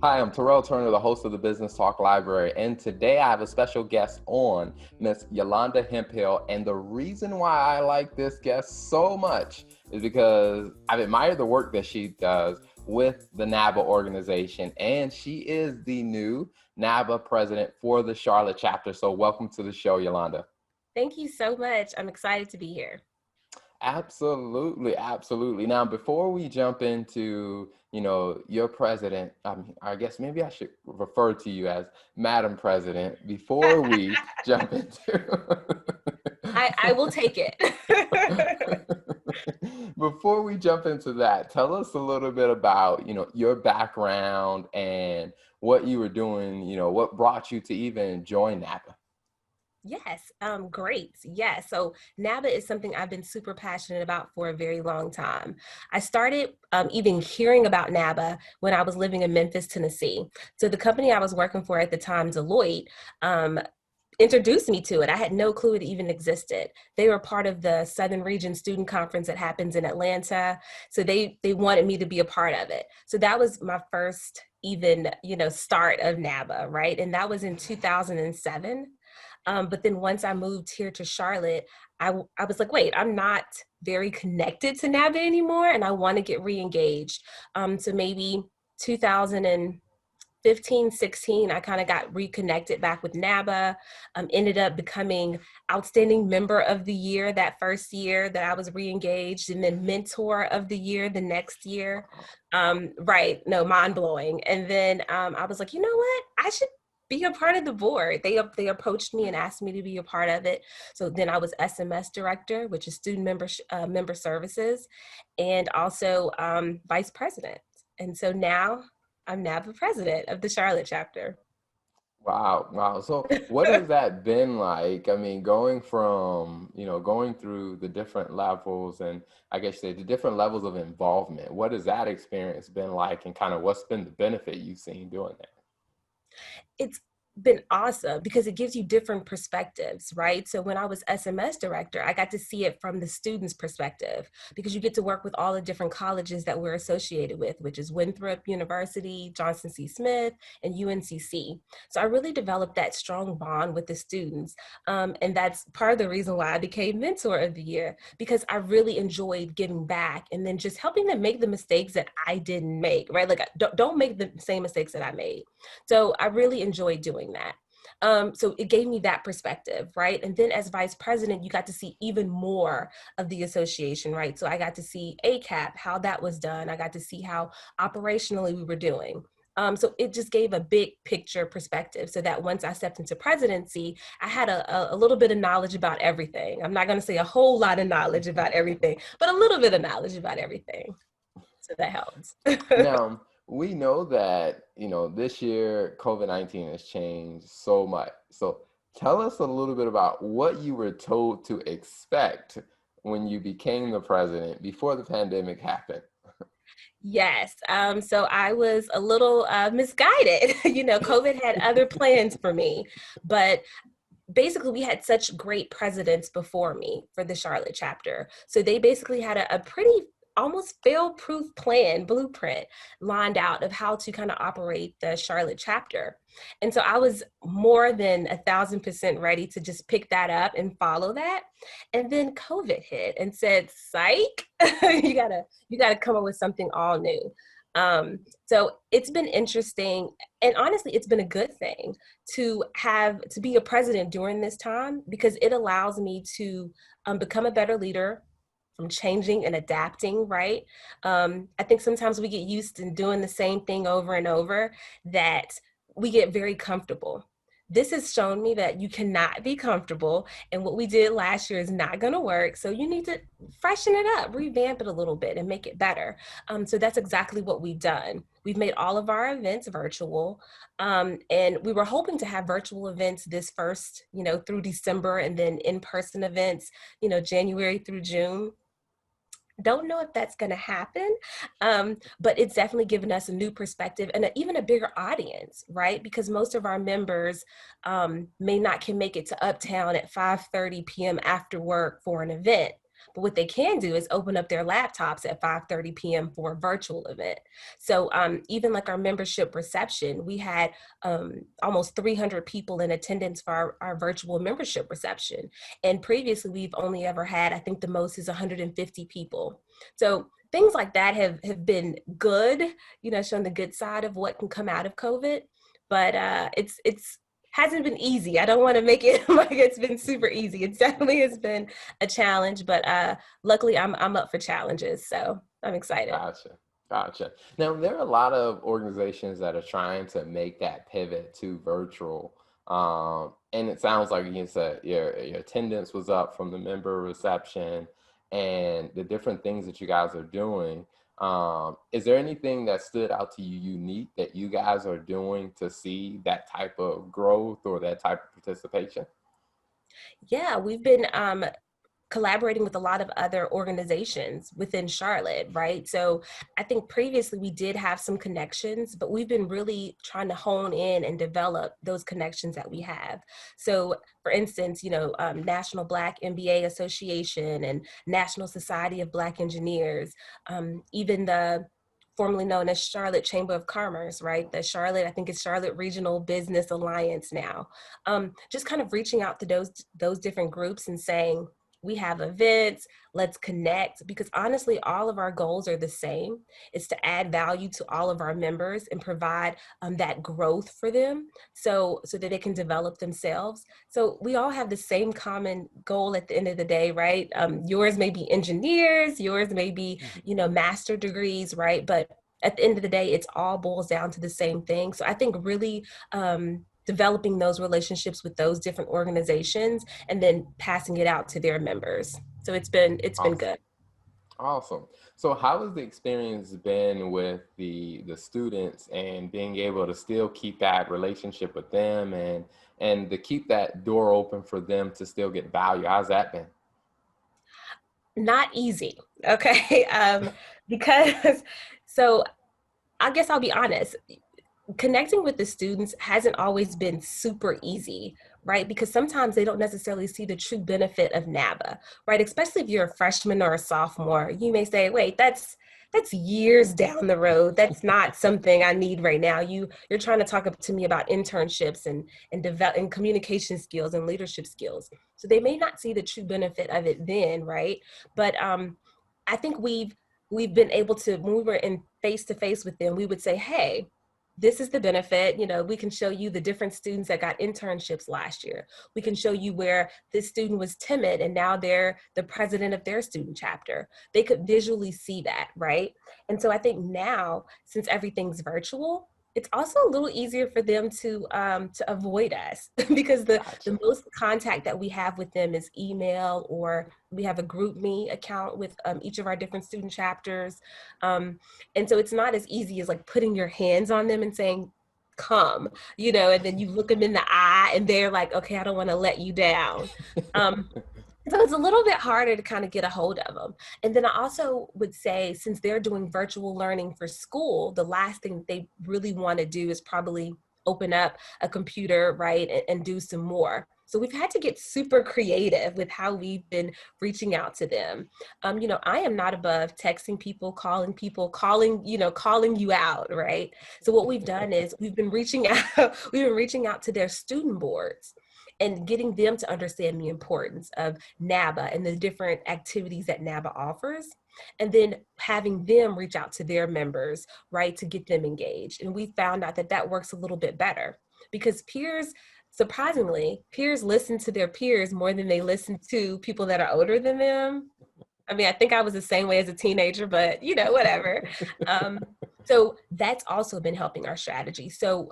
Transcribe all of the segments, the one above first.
Hi, I'm Terrell Turner, the host of the Business Talk Library, and today I have a special guest on, Miss Yolanda Hemphill. And the reason why I like this guest so much is because I've admired the work that she does with the NABA organization, and she is the new NABA president for the Charlotte chapter. So welcome to the show, Yolanda. Thank you so much. I'm excited to be here. Absolutely, absolutely. Now, before we jump into, your president, I guess maybe I should refer to you as Madam President before we jump into I will take it. before we jump into that, tell us a little bit about, your background and what you were doing, what brought you to even join NAPA. Yes, great. Yeah, so NABA is something I've been super passionate about for a very long time. I started even hearing about NABA when I was living in Memphis, Tennessee. So the company I was working for at the time, Deloitte, um, introduced me to it. I had no clue it even existed. They were part of the Southern Region Student Conference that happens in Atlanta. So they wanted me to be a part of it. So that was my first even, start of NABA, right? And that was in 2007. But then once I moved here to Charlotte, I was like, wait, I'm not very connected to NABA anymore, and I want to get re-engaged. So maybe 2015, 16, I kind of got reconnected back with NABA, ended up becoming Outstanding Member of the Year that first year that I was re-engaged, and then Mentor of the Year the next year. Right, no, mind blowing. And then I was like, you know what? I should be a part of the board. They approached me and asked me to be a part of it. So then I was SMS director, which is member services, and also vice president. And so now I'm NABA president of the Charlotte chapter. Wow, wow. So what has that been like? I mean, going from, going through the different levels and I guess the different levels of involvement, what has that experience been like and kind of what's been the benefit you've seen doing that? It's been awesome because it gives you different perspectives, right? So when I was SMS director, I got to see it from the student's perspective because you get to work with all the different colleges that we're associated with, which is Winthrop University, Johnson C. Smith, and UNCC. So I really developed that strong bond with the students. And that's part of the reason why I became mentor of the year, because I really enjoyed giving back and then just helping them make the mistakes that I didn't make, right? Like don't make the same mistakes that I made. So I really enjoyed doing that. So it gave me that perspective, right? And then as vice president, you got to see even more of the association, right? So I got to see ACAP, how that was done. I got to see how operationally we were doing. So it just gave a big picture perspective so that once I stepped into presidency, I had a little bit of knowledge about everything. I'm not going to say a whole lot of knowledge about everything, but a little bit of knowledge about everything. So that helps. Now, we know that, this year COVID-19 has changed so much. So tell us a little bit about what you were told to expect when you became the president before the pandemic happened. Yes. So I was a little misguided. COVID had other plans for me, but basically we had such great presidents before me for the Charlotte chapter. So they basically had a pretty almost fail-proof plan, blueprint lined out of how to kind of operate the Charlotte chapter. And so I was more than 1,000% ready to just pick that up and follow that. And then COVID hit and said, psych, you gotta come up with something all new. So it's been interesting, and honestly it's been a good thing to be a president during this time because it allows me to become a better leader from changing and adapting, right? I think sometimes we get used to doing the same thing over and over that we get very comfortable. This has shown me that you cannot be comfortable, and what we did last year is not going to work. So you need to freshen it up, revamp it a little bit, and make it better. So that's exactly what we've done. We've made all of our events virtual, and we were hoping to have virtual events this first, through December, and then in-person events, January through June. Don't know if that's going to happen, but it's definitely given us a new perspective and even a bigger audience, right? Because most of our members may not can make it to Uptown at 5:30 p.m. after work for an event. But what they can do is open up their laptops at 5:30 p.m. for a virtual event. So even like our membership reception, we had almost 300 people in attendance for our virtual membership reception. And previously, we've only ever had, I think the most is 150 people. So things like that have been good, showing the good side of what can come out of COVID. But it's hasn't been easy. I don't want to make it like it's been super easy. It definitely has been a challenge, but luckily I'm up for challenges, so I'm excited. Gotcha. Now, there are a lot of organizations that are trying to make that pivot to virtual. And it sounds like you said your attendance was up from the member reception and the different things that you guys are doing. Is there anything that stood out to you unique that you guys are doing to see that type of growth or that type of participation? Yeah, we've been collaborating with a lot of other organizations within Charlotte, right? So I think previously we did have some connections, but we've been really trying to hone in and develop those connections that we have. So for instance, National Black MBA Association and National Society of Black Engineers, even the formerly known as Charlotte Chamber of Commerce, right? I think it's Charlotte Regional Business Alliance now. Just kind of reaching out to those different groups and saying, we have events, let's connect, because honestly, all of our goals are the same. It's to add value to all of our members and provide that growth for them so that they can develop themselves. So we all have the same common goal at the end of the day, right? Yours may be engineers, yours may be, master degrees, right? But at the end of the day, it's all boils down to the same thing. So I think really developing those relationships with those different organizations and then passing it out to their members. So it's been Awesome. good. Awesome. So how has the experience been with the students and being able to still keep that relationship with them and to keep that door open for them to still get value? How's that been? Not easy, okay? Because so I guess I'll be honest, connecting with the students hasn't always been super easy, right? Because sometimes they don't necessarily see the true benefit of NABA, right? Especially if you're a freshman or a sophomore, you may say, wait, that's years down the road. That's not something I need right now. You're trying to talk to me about internships and develop and communication skills and leadership skills. So they may not see the true benefit of it then, right? But I think we've been able to, when we were in face to face with them, we would say, hey, this is the benefit. We can show you the different students that got internships last year. We can show you where this student was timid and now they're the president of their student chapter. They could visually see that, right? And so I think now, since everything's virtual, it's also a little easier for them to avoid us because the Gotcha. most contact that we have with them is email, or we have a group me account with each of our different student chapters. And so it's not as easy as like putting your hands on them and saying, come, and then you look them in the eye and they're like, okay, I don't want to let you down. Um, so it's a little bit harder to kind of get a hold of them. And then I also would say, since they're doing virtual learning for school, the last thing that they really want to do is probably open up a computer, right, and do some more. So we've had to get super creative with how we've been reaching out to them. I am not above texting people, calling you out, right? So what we've done is we've been reaching out to their student boards and getting them to understand the importance of NABA and the different activities that NABA offers, and then having them reach out to their members, right, to get them engaged. And we found out that that works a little bit better because surprisingly, peers listen to their peers more than they listen to people that are older than them. I mean, I think I was the same way as a teenager, but whatever. So that's also been helping our strategy. So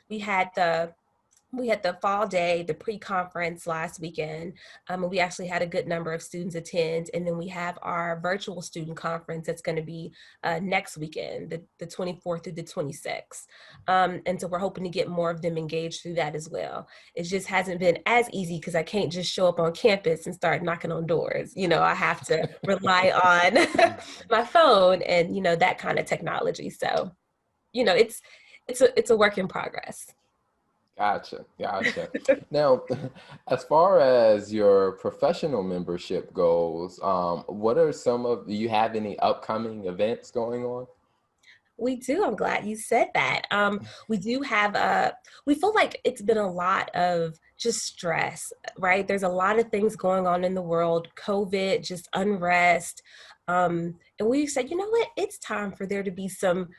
we had the fall day, the pre-conference last weekend, and we actually had a good number of students attend. And then we have our virtual student conference that's going to be next weekend, the 24th through the 26th. And so we're hoping to get more of them engaged through that as well. It just hasn't been as easy because I can't just show up on campus and start knocking on doors. I have to rely on my phone and, that kind of technology. So, it's a work in progress. Gotcha. Now, as far as your professional membership goes, what are do you have any upcoming events going on? We do. I'm glad you said that. We do have we feel like it's been a lot of just stress, right? There's a lot of things going on in the world, COVID, just unrest. And we said, you know what? It's time for there to be some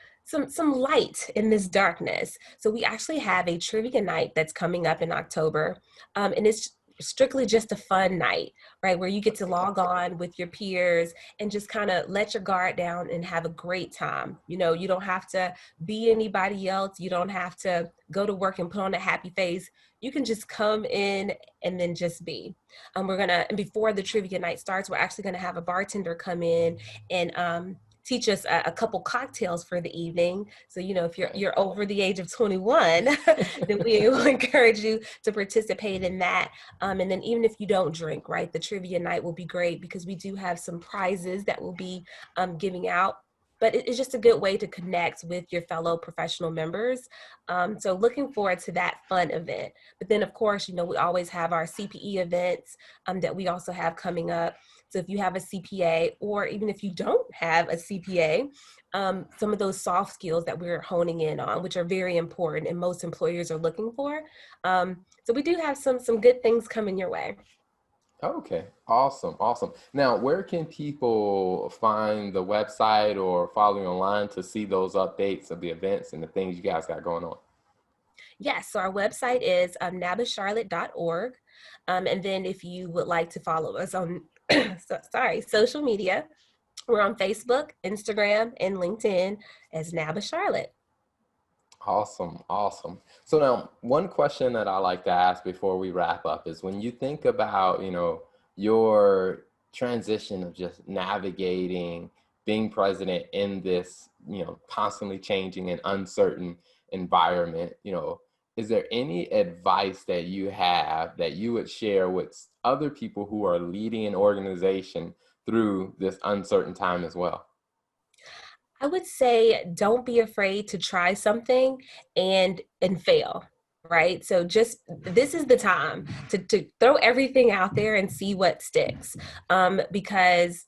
light in this darkness. So we actually have a trivia night that's coming up in October. And it's strictly just a fun night, right? Where you get to log on with your peers and just kind of let your guard down and have a great time. You know, you don't have to be anybody else. You don't have to go to work and put on a happy face. You can just come in and then just be. And before the trivia night starts, we're actually gonna have a bartender come in and teach us a couple cocktails for the evening. So, you know, if you're over the age of 21, then we will encourage you to participate in that. And then even if you don't drink, right, the trivia night will be great because we do have some prizes that we'll be giving out. But it's just a good way to connect with your fellow professional members. So looking forward to that fun event. But then, of course, you know, we always have our CPE events that we also have coming up. So if you have a CPA, or even if you don't have a CPA, some of those soft skills that we're honing in on, which are very important and most employers are looking for. So we do have some good things coming your way. Okay, awesome. Now, where can people find the website or follow you online to see those updates of the events and the things you guys got going on? Yes, so our website is nabacharlotte.org. And then if you would like to follow us on, social media, we're on Facebook, Instagram, and LinkedIn as NABA Charlotte. Awesome. So now, one question that I like to ask before we wrap up is when you think about, your transition of just navigating being president in this, constantly changing and uncertain environment, is there any advice that you have that you would share with other people who are leading an organization through this uncertain time as well? I would say don't be afraid to try something and fail. Right. So just this is the time to throw everything out there and see what sticks. Because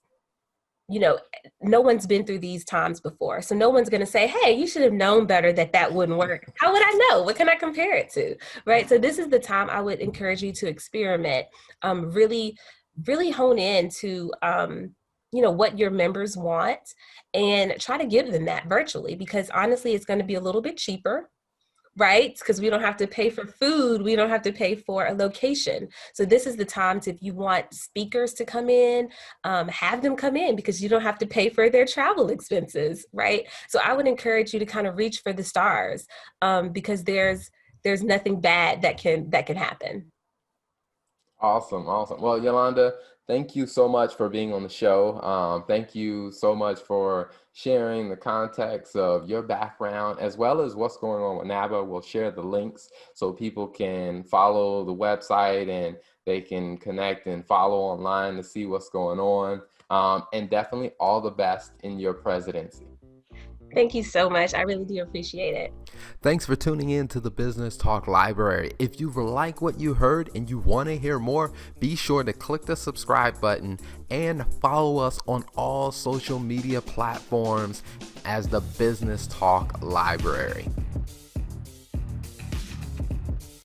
you know, no one's been through these times before. So no one's going to say, hey, you should have known better that that wouldn't work. How would I know? What can I compare it to? Right. So this is the time I would encourage you to experiment, really hone in to, what your members want and try to give them that virtually, because honestly, it's going to be a little bit cheaper, right? Because we don't have to pay for food. We don't have to pay for a location. So this is the time to, if you want speakers to come in, have them come in because you don't have to pay for their travel expenses, right? So I would encourage you to kind of reach for the stars, because there's nothing bad that can happen. Awesome. Well, Yolanda, thank you so much for being on the show. Thank you so much for sharing the context of your background as well as what's going on with NABA. We'll share the links so people can follow the website and they can connect and follow online to see what's going on. And definitely all the best in your presidency. Thank you so much. I really do appreciate it. Thanks for tuning in to the Business Talk Library. If you like what you heard and you want to hear more, be sure to click the subscribe button and follow us on all social media platforms as the Business Talk Library.